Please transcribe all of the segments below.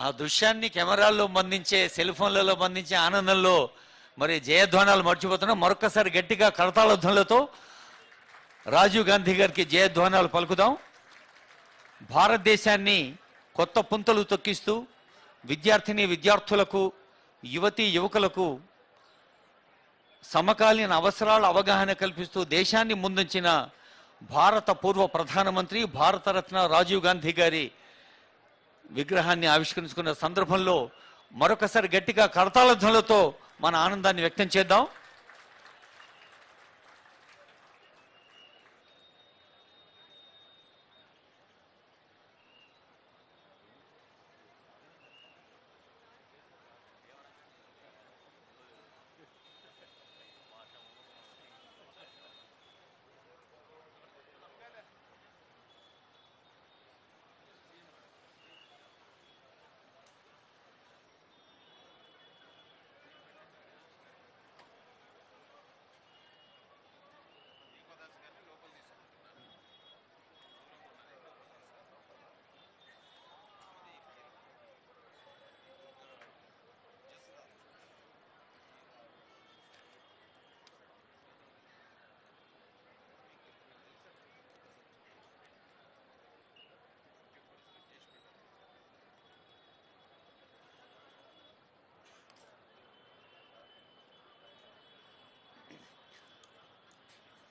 ఆ దృశ్యాన్ని కెమెరాల్లో బంధించే సెల్ ఫోన్లలో బంధించే ఆనందంలో మరి జయధ్వానాలు మర్చిపోతున్నాం. మరొకసారి గట్టిగా కరతాళధ్వనులతో రాజీవ్ గాంధీ గారికి జయధ్వానాలు పలుకుదాం. భారతదేశాన్ని కొత్త పుంతలు తొక్కిస్తూ విద్యార్థులకు యువతీ యువకులకు సమకాలీన అవసరాల అవగాహన కల్పిస్తూ దేశాన్ని ముందుంచిన భారత పూర్వ ప్రధానమంత్రి భారతరత్న రాజీవ్ గాంధీ గారి విగ్రహాన్ని ఆవిష్కరించుకున్న సందర్భంలో మరొకసారి గట్టిగా కరతాళధ్వనులతో మన ఆనందాన్ని వ్యక్తం చేద్దాం.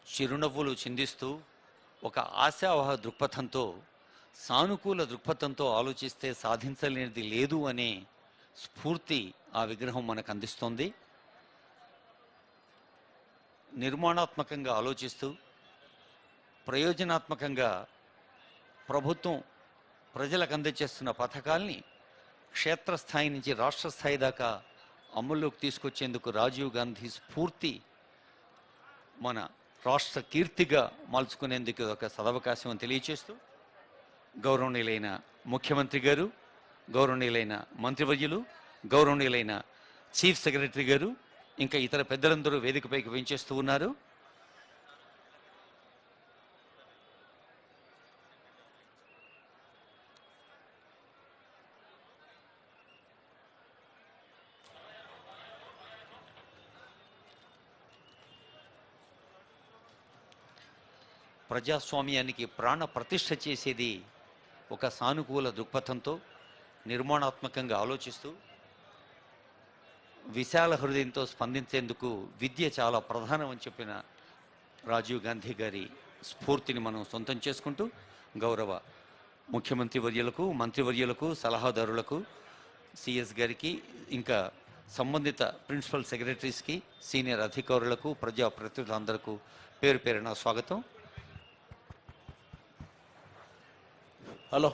చిరునవ్వులు చిందిస్తూ ఒక ఆశావహ దృక్పథంతో సానుకూల దృక్పథంతో ఆలోచిస్తే సాధించలేనిది లేదు అనే స్ఫూర్తి ఆ విగ్రహం మనకు అందిస్తోంది. నిర్మాణాత్మకంగా ఆలోచిస్తూ ప్రయోజనాత్మకంగా ప్రభుత్వం ప్రజలకు అందజేస్తున్న పథకాల్ని క్షేత్రస్థాయి నుంచి రాష్ట్ర స్థాయి దాకా అమల్లోకి తీసుకొచ్చేందుకు రాజీవ్ గాంధీ స్ఫూర్తి మన రాష్ట్ర కీర్తిగా మలుచుకునేందుకు ఒక సదవకాశం అని తెలియచేస్తూ గౌరవనీయులైన ముఖ్యమంత్రి గారు, గౌరవనీయులైన మంత్రివర్యులు, గౌరవనీయులైన చీఫ్ సెక్రటరీ గారు, ఇంకా ఇతర పెద్దలందరూ వేదికపైకి వెంచేస్తూ ఉన్నారు. ప్రజాస్వామ్యానికి ప్రాణ ప్రతిష్ఠ చేసేది ఒక సానుకూల దృక్పథంతో నిర్మాణాత్మకంగా ఆలోచిస్తూ విశాల హృదయంతో స్పందించేందుకు విద్య చాలా ప్రధానమని చెప్పిన రాజీవ్ గాంధీ గారి స్ఫూర్తిని మనం సొంతం చేసుకుంటూ గౌరవ ముఖ్యమంత్రి వర్యులకు, మంత్రివర్యులకు, సలహాదారులకు, సిఎస్ గారికి, ఇంకా సంబంధిత ప్రిన్సిపల్ సెక్రటరీస్కి, సీనియర్ అధికారులకు, ప్రజాప్రతినిధులందరికీ పేరు పేరున స్వాగతం. హలో.